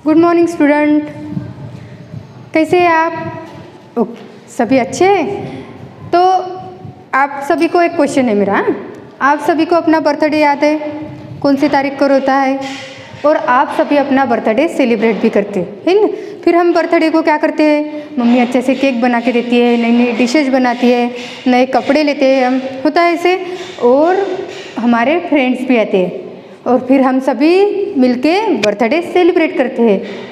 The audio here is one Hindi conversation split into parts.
गुड मॉर्निंग स्टूडेंट, कैसे हैं आप? ओके, सभी अच्छे हैं। तो आप सभी को एक क्वेश्चन है मेरा। आप सभी को अपना बर्थडे याद है? कौन सी तारीख को होता है? और आप सभी अपना बर्थडे सेलिब्रेट भी करते हैं, है ना? फिर हम बर्थडे को क्या करते हैं? मम्मी अच्छे से केक बना के देती है, नई नई डिशेज बनाती है, नए कपड़े लेते हैं हम, होता है ऐसे। और हमारे फ्रेंड्स भी आते हैं और फिर हम सभी मिलके बर्थडे सेलिब्रेट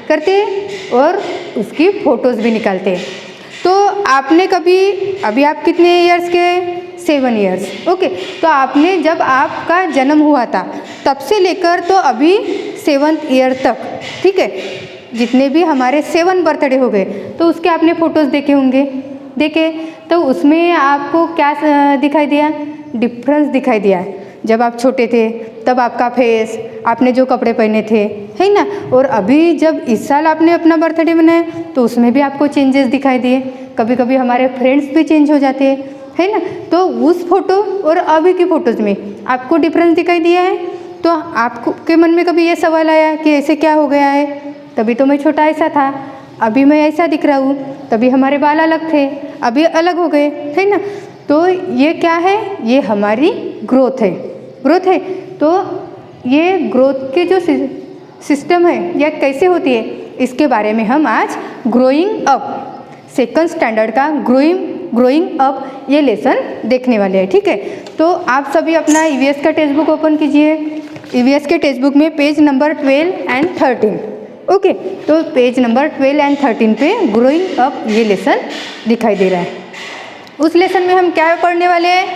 करते हैं और उसकी फ़ोटोज़ भी निकालते हैं। तो आपने कभी, अभी आप कितने ईयर्स के? 7 ईयर्स। ओके, तो आपने जब आपका जन्म हुआ था तब से लेकर तो अभी 7th ईयर तक, ठीक है, जितने भी हमारे 7 बर्थडे हो गए तो उसके आपने फ़ोटोज़ देखे होंगे। देखे तो उसमें आपको क्या दिखाई दिया? डिफरेंस दिखाई दिया। जब आप छोटे थे तब आपका फेस, आपने जो कपड़े पहने थे, है ना? और अभी जब इस साल आपने अपना बर्थडे मनाया तो उसमें भी आपको चेंजेस दिखाई दिए। कभी कभी हमारे फ्रेंड्स भी चेंज हो जाते हैं, है ना? तो उस फोटो और अभी की फ़ोटोज़ में आपको डिफरेंस दिखाई दिया है। तो आपको के मन में कभी ये सवाल आया कि ऐसे क्या हो गया है? तभी तो मैं छोटा ऐसा था, अभी मैं ऐसा दिख रहा हूँ, तभी हमारे बाल अलग थे, अभी अलग हो गए, है ना? तो ये क्या है? ये हमारी ग्रोथ है। ग्रोथ है। तो ये ग्रोथ के जो सिस्टम है या कैसे होती है, इसके बारे में हम आज ग्रोइंग अप, 2nd स्टैंडर्ड का ग्रोइंग अप ये लेसन देखने वाले हैं, ठीक है? तो आप सभी अपना ईवीएस का टेक्स्ट बुक ओपन कीजिए। ईवीएस के टेक्स्ट बुक में पेज नंबर 12 एंड 13। ओके, तो पेज नंबर 12 एंड 13 पे ग्रोइंग अप ये लेसन दिखाई दे रहा है। उस लेसन में हम क्या पढ़ने वाले हैं?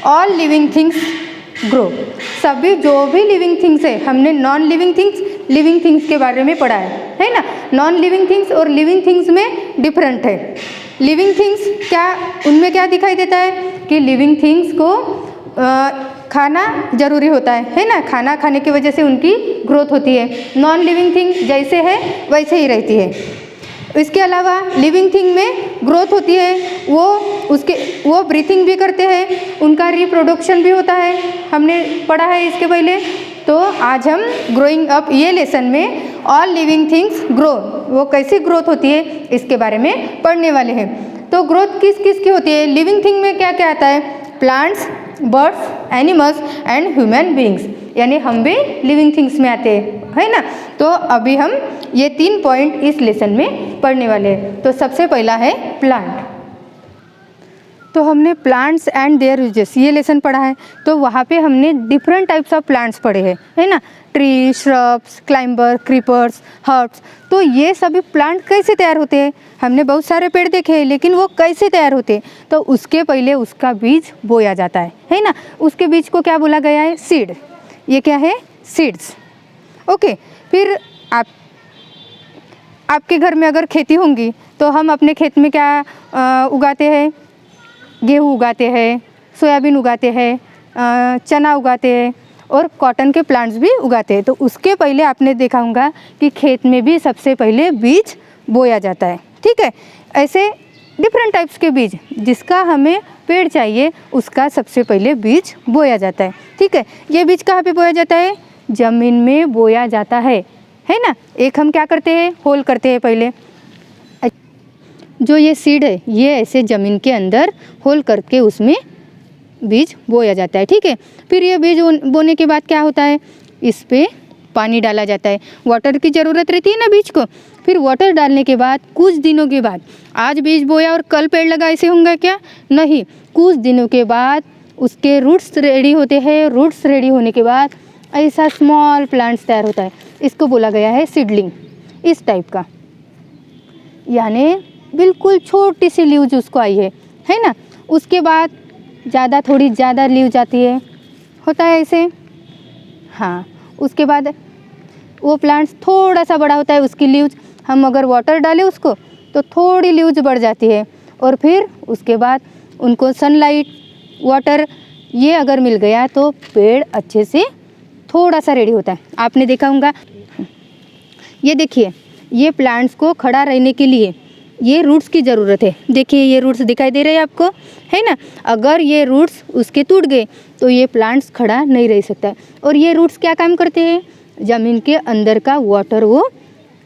All living things grow. सभी जो भी लिविंग थिंग्स है, हमने non living things, living things के बारे में पढ़ा है ना? नॉन लिविंग थिंग्स और लिविंग थिंग्स में डिफरेंट है। लिविंग थिंग्स क्या, उनमें क्या दिखाई देता है कि लिविंग थिंग्स को खाना जरूरी होता है ना? खाना खाने की वजह से उनकी ग्रोथ होती है। नॉन लिविंग थिंग जैसे है वैसे ही रहती है। इसके अलावा लिविंग थिंग में ग्रोथ होती है, वो ब्रीथिंग भी करते हैं, उनका रिप्रोडक्शन भी होता है, हमने पढ़ा है इसके पहले। तो आज हम ग्रोइंग अप ये लेसन में ऑल लिविंग थिंग्स ग्रो, वो कैसी ग्रोथ होती है इसके बारे में पढ़ने वाले हैं। तो ग्रोथ किस किस की होती है? लिविंग थिंग में क्या क्या आता है? Plants, birds, animals and human beings, यानी हम भी लिविंग थिंग्स में आते हैं, है ना? तो अभी हम ये 3 पॉइंट इस लेसन में पढ़ने वाले हैं। तो सबसे पहला है प्लांट। तो हमने प्लांट्स एंड देयर यूजेस ये लेसन पढ़ा है। तो वहाँ पे हमने डिफरेंट टाइप्स ऑफ प्लांट्स पढ़े हैं, है ना? Tree, shrubs, climber, creepers, herbs. तो ये सभी प्लांट कैसे तैयार होते हैं? हमने बहुत सारे पेड़ देखे हैं, लेकिन वो कैसे तैयार होते हैं? तो उसके पहले उसका बीज बोया जाता है ना? उसके बीज को क्या बोला गया है? सीड। ये क्या है? सीड्स। ओके, फिर आपके घर में अगर खेती होंगी तो हम अपने खेत में क्या उगाते हैं? गेहूँ उगाते हैं, सोयाबीन उगाते हैं, चना उगाते हैं और कॉटन के प्लांट्स भी उगाते हैं। तो उसके पहले आपने देखा होगा कि खेत में भी सबसे पहले बीज बोया जाता है, ठीक है? ऐसे डिफरेंट टाइप्स के बीज, जिसका हमें पेड़ चाहिए उसका सबसे पहले बीज बोया जाता है, ठीक है? ये बीज कहाँ पे बोया जाता है? ज़मीन में बोया जाता है ना? एक हम क्या करते हैं? होल करते हैं पहले। जो ये सीड है ये ऐसे ज़मीन के अंदर होल करके उसमें बीज बोया जाता है, ठीक है? फिर ये बीज बोने के बाद क्या होता है? इस पे पानी डाला जाता है, वाटर की ज़रूरत रहती है ना बीज को। फिर वाटर डालने के बाद कुछ दिनों के बाद, आज बीज बोया और कल पेड़ लगा ऐसे होंगे क्या? नहीं, कुछ दिनों के बाद उसके रूट्स रेडी होते हैं। रूट्स रेडी होने के बाद ऐसा स्मॉल प्लांट्स तैयार होता है, इसको बोला गया है सीडलिंग। इस टाइप का, यानी बिल्कुल छोटी सी लीव्स उसको आई है ना? उसके बाद थोड़ी ज़्यादा लीव्स आती है, होता है ऐसे। हाँ, उसके बाद वो प्लांट्स थोड़ा सा बड़ा होता है, उसकी लीव्स हम अगर वाटर डालें उसको तो थोड़ी लीव्स बढ़ जाती है। और फिर उसके बाद उनको सनलाइट, वाटर ये अगर मिल गया तो पेड़ अच्छे से थोड़ा सा रेडी होता है। आपने देखा होगा, ये देखिए, ये प्लांट्स को खड़ा रहने के लिए ये रूट्स की ज़रूरत है। देखिए ये रूट्स दिखाई दे रहे हैं आपको, है ना? अगर ये रूट्स उसके टूट गए तो ये प्लांट्स खड़ा नहीं रह सकता है। और ये रूट्स क्या काम करते हैं? ज़मीन के अंदर का वाटर वो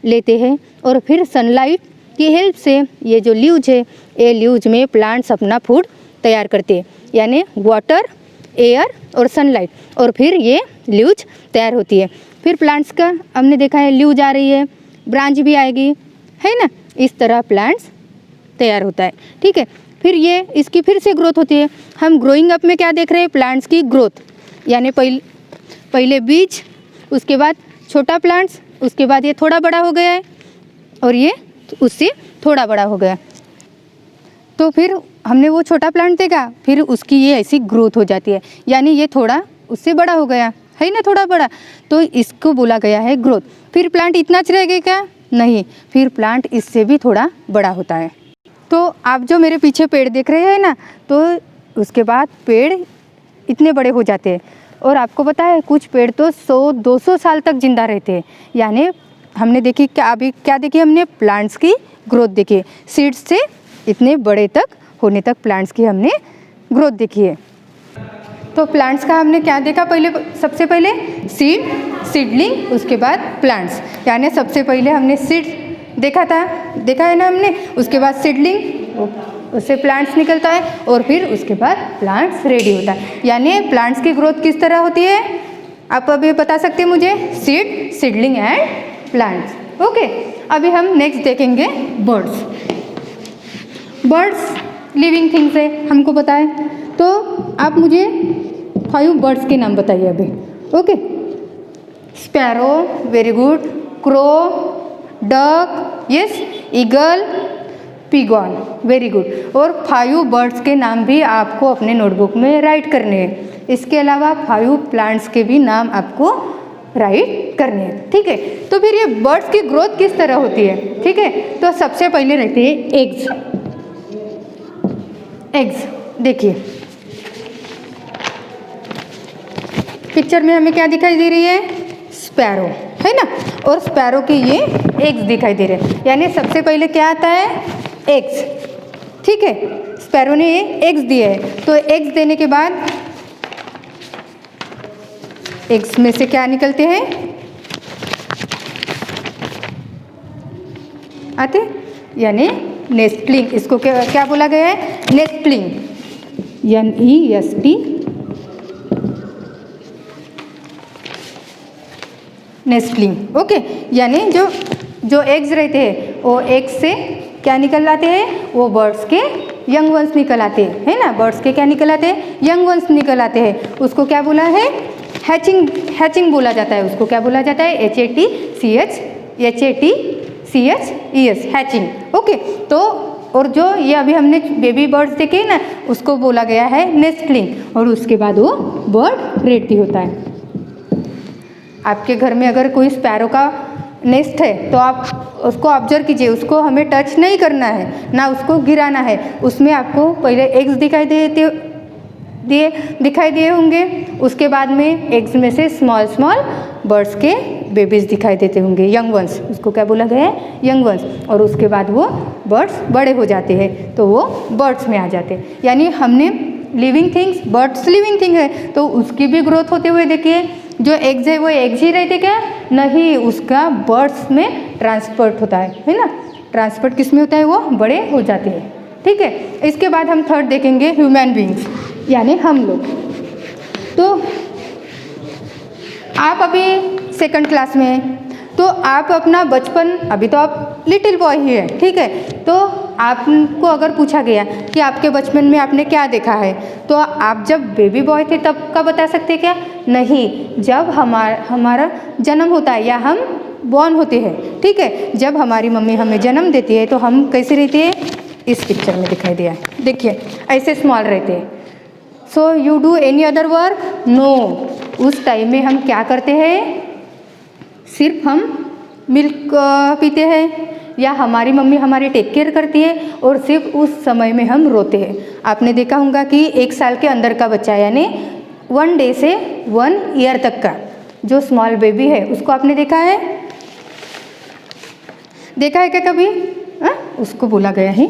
लेते हैं और फिर सनलाइट की हेल्प से ये जो लीव्स है, ये लीव्स में प्लांट्स अपना फूड तैयार करते हैं, यानी वाटर, एयर और सनलाइट, और फिर ये लीव्स तैयार होती है। फिर प्लांट्स का हमने देखा है लीव्स आ रही है, ब्रांच भी आएगी, है ना, इस तरह प्लांट्स तैयार होता है। ठीक है, फिर ये इसकी फिर से ग्रोथ होती है। हम ग्रोइंग अप में क्या देख रहे हैं, प्लांट्स की ग्रोथ, यानी पहले बीज, उसके बाद छोटा प्लांट्स, उसके बाद ये थोड़ा बड़ा हो गया है और ये उससे थोड़ा बड़ा हो गया, तो फिर हमने वो छोटा प्लांट देखा, फिर उसकी ये ऐसी ग्रोथ हो जाती है, यानी ये थोड़ा उससे बड़ा हो गया है ना, थोड़ा बड़ा, तो इसको बोला गया है ग्रोथ। फिर प्लांट इतना च रह गया क्या, नहीं, फिर प्लांट इससे भी थोड़ा बड़ा होता है। तो आप जो मेरे पीछे पेड़ देख रहे हैं ना, तो उसके बाद पेड़ इतने बड़े हो जाते हैं, और आपको पता है कुछ पेड़ तो 100-200 साल तक जिंदा रहते हैं। यानी हमने देखी क्या, अभी क्या देखी हमने, प्लांट्स की ग्रोथ देखी, सीड्स से इतने बड़े तक होने तक प्लांट्स की हमने ग्रोथ देखी है। तो प्लांट्स का हमने क्या देखा, पहले सबसे पहले सीडलिंग, उसके बाद प्लांट्स, यानी सबसे पहले हमने सीड देखा है ना हमने, उसके बाद सीडलिंग, उससे प्लांट्स निकलता है, और फिर उसके बाद प्लांट्स रेडी होता है। यानी प्लांट्स की ग्रोथ किस तरह होती है, आप अभी बता सकते हैं मुझे, सीडलिंग एंड प्लांट्स। ओके, अभी हम नेक्स्ट देखेंगे बर्ड्स। बर्ड्स लिविंग थिंग्स है, हमको पता है, तो आप मुझे 5 बर्ड्स के नाम बताइए अभी। Okay, sparrow, very good, crow, duck, yes, eagle, pigeon, very good. और 5 बर्ड्स के नाम भी आपको अपने नोटबुक में राइट करने हैं। इसके अलावा 5 प्लांट्स के भी नाम आपको राइट करने हैं। ठीक है, तो फिर ये बर्ड्स की ग्रोथ किस तरह होती है, ठीक है, तो सबसे पहले रहते हैं एग्स। देखिए पिक्चर में हमें क्या दिखाई दे रही है, स्पैरो, है ना, और स्पैरो के ये एग्स दिखाई दे रहे हैं, यानी सबसे पहले क्या आता है, एग्स। ठीक है, स्पैरो ने ये एग्स दिए हैं, तो एग्स देने के बाद एग्स में से क्या निकलते हैं, आते, यानी नेस्टलिंग, इसको क्या बोला गया है, नेस्टलिंग, NEST, नेस्टलिंग। ओके, यानी जो एग्स रहते हैं वो एग्स से क्या निकल आते हैं, वो बर्ड्स के यंग वंस निकल आते हैं, है ना, बर्ड्स के क्या निकल आते हैं, यंग वंस निकल आते हैं। उसको क्या बोला है, हैचिंग बोला जाता है, उसको क्या बोला जाता है, HATCHES, हैचिंग। ओके, तो और जो ये अभी हमने बेबी बर्ड्स देखे ना, उसको बोला गया है नेस्टलिंग, और उसके बाद वो बर्ड रेडी होता है। आपके घर में अगर कोई स्पैरो का नेस्ट है तो आप उसको ऑब्जर्व कीजिए, उसको हमें टच नहीं करना है, ना उसको गिराना है। उसमें आपको पहले एग्स दिखाई दिए होंगे, उसके बाद में एग्स में से स्मॉल बर्ड्स के बेबीज दिखाई देते होंगे, यंग वंस, उसको क्या बोला गया है, यंग वंस, और उसके बाद वो बर्ड्स बड़े हो जाते हैं, तो वो बर्ड्स में आ जाते हैं। यानी हमने living things, birds living thing है, तो उसकी भी ग्रोथ होते हुए देखिए, जो एग्स है वो एग्स ही रहते क्या, नहीं, उसका बर्ड्स में ट्रांसपोर्ट होता है ना, ट्रांसपोर्ट किस में होता है, वो बड़े हो जाते हैं। ठीक है, इसके बाद हम थर्ड देखेंगे ह्यूमन बींग्स, यानी हम लोग। तो आप अभी 2nd क्लास में हैं, तो आप अपना बचपन, अभी तो आप लिटिल बॉय ही है, ठीक है, तो आपको अगर पूछा गया कि आपके बचपन में आपने क्या देखा है, तो आप जब बेबी बॉय थे तब का बता सकते क्या, नहीं, जब हमारा जन्म होता है या हम बॉर्न होते हैं, ठीक है, जब हमारी मम्मी हमें जन्म देती है तो हम कैसे रहते हैं, इस पिक्चर में दिखाई दिया है, देखिए ऐसे स्मॉल रहते हैं। So you do any other work, no, उस टाइम में हम क्या करते हैं, सिर्फ हम मिल्क पीते हैं, या हमारी मम्मी हमारी टेक केयर करती है, और सिर्फ उस समय में हम रोते हैं। आपने देखा होगा कि 1 साल के अंदर का बच्चा, यानी 1 डे से 1 ईयर तक का जो स्मॉल बेबी है, उसको आपने देखा है क्या कभी, उसको बोला गया है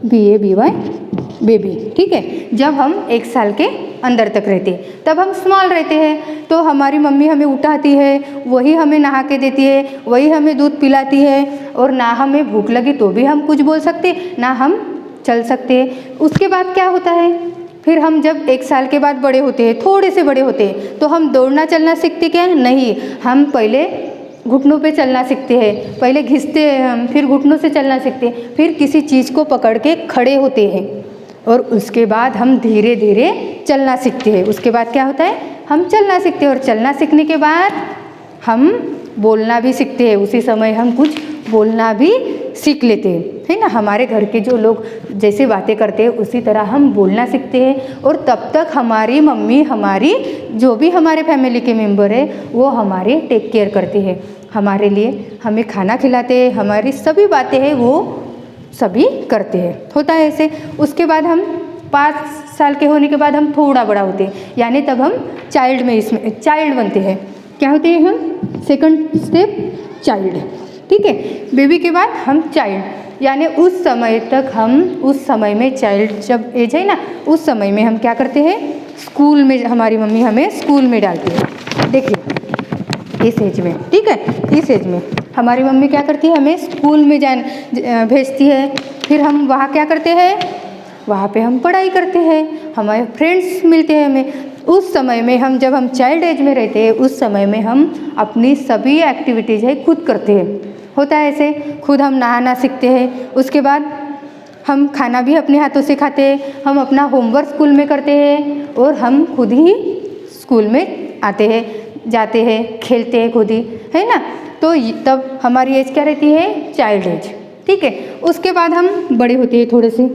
BABY, बेबी। ठीक है, जब हम 1 साल के अंदर तक रहते हैं। तब हम स्मॉल रहते हैं, तो हमारी मम्मी हमें उठाती है, वही हमें नहा के देती है, वही हमें दूध पिलाती है, और ना हमें भूख लगी तो भी हम कुछ बोल सकते, ना हम चल सकते हैं। उसके बाद क्या होता है, फिर हम जब 1 साल के बाद बड़े होते हैं, थोड़े से बड़े होते हैं, तो हम दौड़ना चलना सीखते क्या? नहीं, हम पहले घुटनों पे चलना सीखते हैं, पहले घिसते हैं हम, फिर घुटनों से चलना सीखते हैं, फिर किसी चीज़ को पकड़ के खड़े होते हैं, और उसके बाद हम धीरे धीरे चलना सीखते हैं। उसके बाद क्या होता है, हम चलना सीखते हैं, और चलना सीखने के बाद हम बोलना भी सीखते हैं। उसी समय हम कुछ बोलना भी सीख लेते हैं, है ना। हमारे घर के जो लोग जैसे बातें करते हैं उसी तरह हम बोलना सीखते हैं, और तब तक हमारी मम्मी, हमारी जो भी हमारे फैमिली के मेंबर है, वो हमारे टेक केयर करते हैं, हमारे लिए हमें खाना खिलाते हैं, हमारी सभी बातें हैं वो सभी करते हैं। होता है ऐसे। उसके बाद हम 5 साल के होने के बाद हम थोड़ा बड़ा होते हैं, यानी तब हम चाइल्ड बनते हैं। क्या होते हैं हम? सेकंड स्टेप चाइल्ड, ठीक है। बेबी के बाद हम चाइल्ड, यानी उस समय तक हम, उस समय में चाइल्ड जब एज है ना, उस समय में हम क्या करते हैं, स्कूल में हमारी मम्मी हमें स्कूल में डालती है। देखिए इस एज में, ठीक है, इस एज में हमारी मम्मी क्या करती है, हमें स्कूल में भेजती है। फिर हम वहाँ क्या करते हैं, वहाँ पे हम पढ़ाई करते हैं, हमारे फ्रेंड्स मिलते हैं हमें। उस समय में हम, जब हम चाइल्ड एज में रहते हैं, उस समय में हम अपनी सभी एक्टिविटीज़ है खुद करते हैं। होता है ऐसे। खुद हम नहाना सीखते हैं, उसके बाद हम खाना भी अपने हाथों से खाते हैं, हम अपना होमवर्क स्कूल में करते हैं, और हम खुद ही स्कूल में आते हैं, जाते हैं, खेलते हैं खुद ही, है ना। तो तब हमारी एज क्या रहती है, चाइल्ड एज, ठीक है। उसके बाद हम बड़े होते हैं थोड़े से।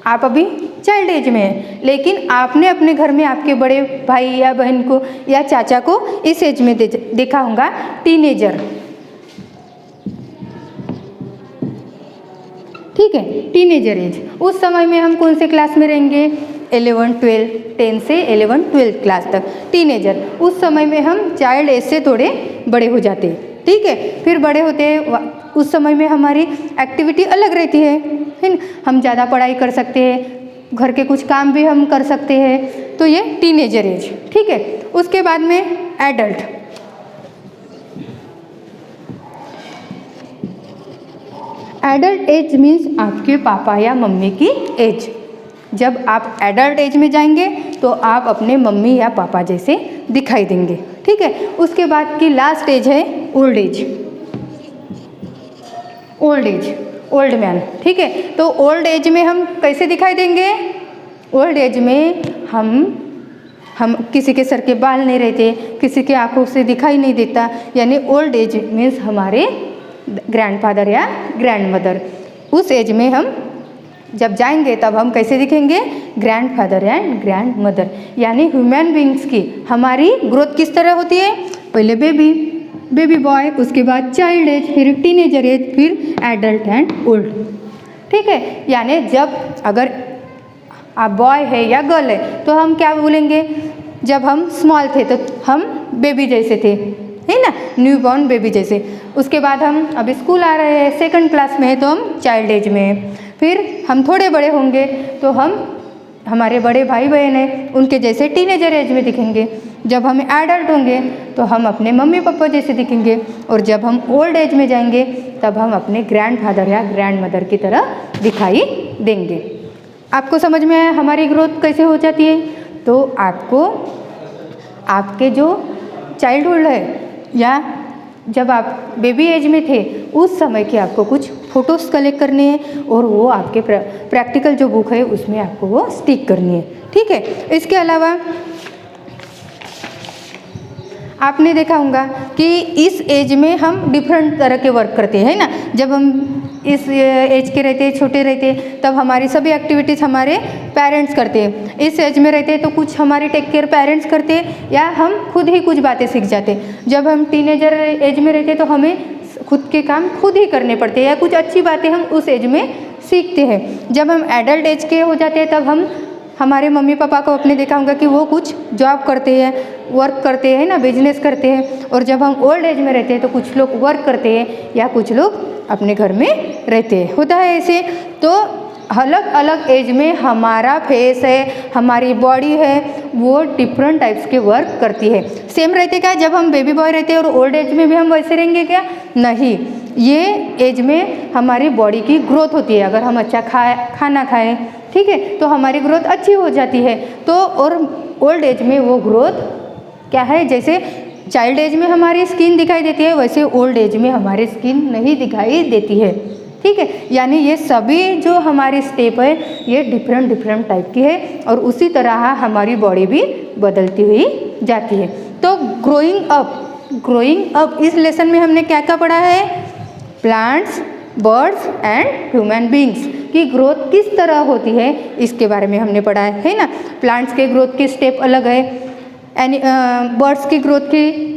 आप अभी चाइल्ड एज में हैं, लेकिन आपने अपने घर में आपके बड़े भाई या बहन को या चाचा को इस एज में देखा होगा, टीनेजर, ठीक है, टीनेजर एज। उस समय में हम कौन से क्लास में रहेंगे, 11, 12, 10 से 11, 12 क्लास तक टीनेजर। उस समय में हम चाइल्ड एज से थोड़े बड़े हो जाते हैं, ठीक है। फिर बड़े होते हैं, उस समय में हमारी एक्टिविटी अलग रहती है ना। हम ज़्यादा पढ़ाई कर सकते हैं, घर के कुछ काम भी हम कर सकते हैं, तो ये टीनेजर एज, ठीक है। उसके बाद में एडल्ट। एडल्ट एज मीन्स आपके पापा या मम्मी की एज। जब आप एडल्ट एज में जाएंगे तो आप अपने मम्मी या पापा जैसे दिखाई देंगे, ठीक है। उसके बाद की लास्ट एज है old age, old age, old man, ठीक है। तो ओल्ड एज में हम कैसे दिखाई देंगे, ओल्ड एज में हम किसी के सर के बाल नहीं रहते, किसी के आंखों से दिखाई नहीं देता, यानी ओल्ड एज मीन्स हमारे ग्रैंडफादर या ग्रैंडमदर। उस एज में हम जब जाएंगे तब हम कैसे दिखेंगे, ग्रैंडफादर एंड ग्रैंडमदर। यानी ह्यूमन बींग्स की हमारी ग्रोथ किस तरह होती है, पहले बेबी बॉय, उसके बाद चाइल्ड एज, फिर टीनेजर एज, फिर एडल्ट एंड ओल्ड, ठीक है। यानी जब अगर आप बॉय है या गर्ल है तो हम क्या बोलेंगे, जब हम स्मॉल थे तो हम बेबी जैसे थे, है ना, न्यू बॉर्न बेबी जैसे। उसके बाद हम अभी स्कूल आ रहे हैं, सेकंड क्लास में है तो हम चाइल्ड एज में हैं। फिर हम थोड़े बड़े होंगे तो हम, हमारे बड़े भाई बहन हैं उनके जैसे टीनेजर एज में दिखेंगे। जब हम एडल्ट होंगे तो हम अपने मम्मी पापा जैसे दिखेंगे, और जब हम ओल्ड एज में जाएंगे तब हम अपने ग्रैंडफादर या ग्रैंडमदर की तरह दिखाई देंगे। आपको समझ में आया हमारी ग्रोथ कैसे हो जाती है? तो आपको आपके जो चाइल्डहुड है या जब आप बेबी एज में थे उस समय के आपको कुछ फ़ोटोज़ कलेक्ट करने हैं, और वो आपके प्रैक्टिकल जो बुक है उसमें आपको वो स्टिक करनी है, ठीक है। इसके अलावा आपने देखा होगा कि इस एज में हम डिफरेंट तरह के वर्क करते हैं ना। जब हम इस एज के रहते, छोटे रहते, तब हमारी सभी एक्टिविटीज़ हमारे पेरेंट्स करते हैं। इस एज में रहते तो कुछ हमारी टेक केयर पेरेंट्स करते, या हम खुद ही कुछ बातें सीख जाते। जब हम टीनेजर एज में रहते तो हमें खुद के काम खुद ही करने पड़ते हैं, या कुछ अच्छी बातें हम उस एज में सीखते हैं। जब हम एडल्ट एज के हो जाते हैं तब हम, हमारे मम्मी पापा को अपने देखा होगा कि वो कुछ जॉब करते हैं, वर्क करते हैं ना, बिजनेस करते हैं। और जब हम ओल्ड एज में रहते हैं तो कुछ लोग वर्क करते हैं या कुछ लोग अपने घर में रहते हैं, होता है ऐसे। तो अलग अलग एज में हमारा फेस है, हमारी बॉडी है, वो डिफरेंट टाइप्स के वर्क करती है। सेम रहते क्या, जब हम बेबी बॉय रहते हैं और ओल्ड एज में भी हम वैसे रहेंगे क्या? नहीं, ये एज में हमारी बॉडी की ग्रोथ होती है। अगर हम अच्छा खाना खाएं, ठीक है, तो हमारी ग्रोथ अच्छी हो जाती है। तो और ओल्ड एज में वो ग्रोथ क्या है, जैसे चाइल्ड एज में हमारी स्किन दिखाई देती है, वैसे ओल्ड एज में हमारी स्किन नहीं दिखाई देती है, ठीक है। यानी ये सभी जो हमारी स्टेप है ये डिफरेंट डिफरेंट टाइप की है और उसी तरह हमारी बॉडी भी बदलती हुई जाती है। तो ग्रोइंग अप इस लेसन में हमने क्या क्या पढ़ा है? Plants, birds and human beings की ग्रोथ किस तरह होती है इसके बारे में हमने पढ़ा है ना। प्लांट्स के ग्रोथ की स्टेप अलग है, बर्ड्स की ग्रोथ की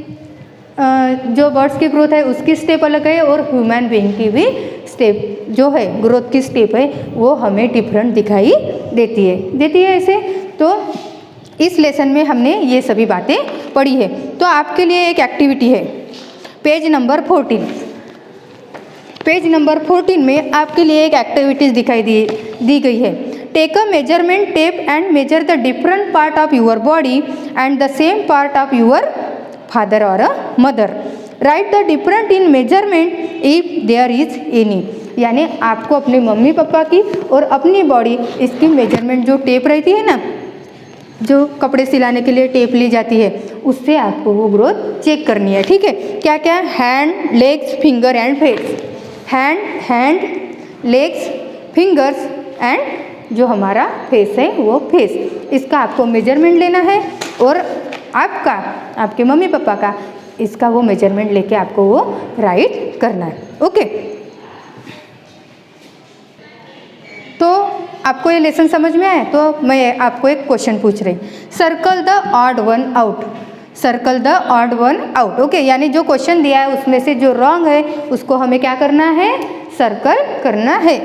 जो बर्ड्स की ग्रोथ है उसकी स्टेप अलग है और ह्यूमन बीइंग की भी स्टेप जो है ग्रोथ की स्टेप है वो हमें डिफरेंट दिखाई देती है ऐसे। तो इस लेसन में हमने ये सभी बातें पढ़ी है। तो आपके लिए एक एक्टिविटी है, पेज नंबर 14। पेज नंबर 14 में आपके लिए एक एक्टिविटीज़ दिखाई दी गई है। Take a measurement tape and measure the different part of your body and the same part of your father और a mother. Write the different in measurement if there is any. यानी आपको अपने मम्मी पापा की और अपनी बॉडी इसकी मेजरमेंट जो टेप रहती है ना, जो कपड़े सिलाने के लिए टेप ली जाती है, उससे आपको वो ग्रोथ चेक करनी है, ठीक है। क्या क्या? Hand, legs, finger and face. Hand, legs, fingers and जो हमारा फेस है वो फेस, इसका आपको मेजरमेंट लेना है और आपके मम्मी पापा का इसका वो मेजरमेंट लेके आपको वो राइट करना है, ओके। तो आपको ये लेसन समझ में आया? तो मैं आपको एक क्वेश्चन पूछ रही, circle the odd one out. Circle the odd one out, okay. यानी जो क्वेश्चन दिया है उसमें से जो रॉन्ग है उसको हमें क्या करना है? सर्कल करना है।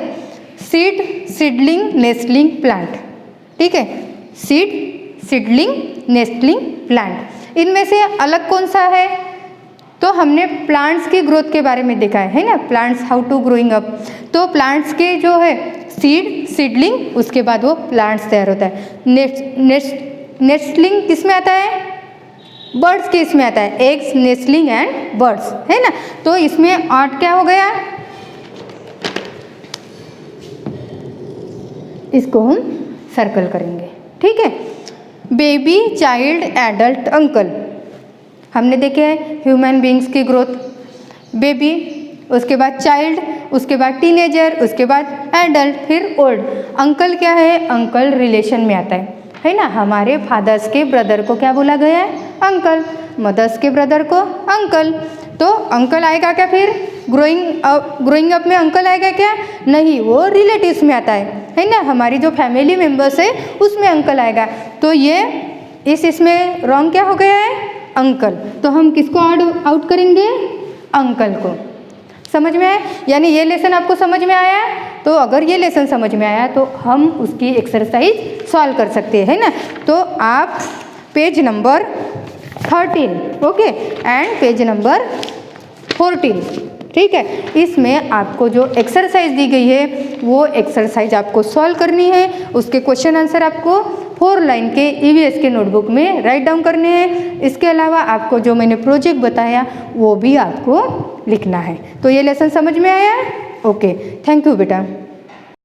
सीड, सीडलिंग, नेस्टलिंग प्लांट, ठीक है। सीड, सीडलिंग, नेस्टलिंग प्लांट, इनमें से अलग कौन सा है? तो हमने प्लांट्स की ग्रोथ के बारे में देखा है ना, plants how to growing up. तो प्लांट्स के जो है सीड, सीडलिंग, उसके बाद वो प्लांट्स तैयार होता है। नेस्टलिंग किस में आता है? बर्ड्स के इसमें आता है, एग्स, नेस्टलिंग एंड बर्ड्स, है ना। तो इसमें ऑड क्या हो गया? इसको हम सर्कल करेंगे, ठीक है। बेबी, चाइल्ड, एडल्ट, अंकल, हमने देखे हैं ह्यूमन बींग्स की ग्रोथ। बेबी, उसके बाद चाइल्ड, उसके बाद टीनेजर, उसके बाद एडल्ट, फिर ओल्ड। अंकल क्या है? अंकल रिलेशन में आता है ना। हमारे फादर्स के ब्रदर को क्या बोला गया है? अंकल। मदर्स के ब्रदर को अंकल। तो अंकल आएगा क्या फिर? ग्रोइंग अप में अंकल आएगा क्या? नहीं, वो रिलेटिव्स में आता है ना। हमारी जो फैमिली मेम्बर्स है उसमें अंकल आएगा। तो ये इसमें रॉन्ग क्या हो गया है? अंकल। तो हम किसको आउट करेंगे? अंकल को। समझ में आया? यानी ये लेसन आपको समझ में आया? तो अगर ये लेसन समझ में आया तो हम उसकी एक्सरसाइज सॉल्व कर सकते हैं ना। तो आप page number 13, okay, and page number 14, ठीक है। इसमें आपको जो एक्सरसाइज दी गई है वो एक्सरसाइज आपको सॉल्व करनी है। उसके क्वेश्चन आंसर आपको 4 लाइन के EVS के नोटबुक में राइट डाउन करने हैं। इसके अलावा आपको जो मैंने प्रोजेक्ट बताया वो भी आपको लिखना है। तो ये लेसन समझ में आया? ओके, थैंक यू बेटा।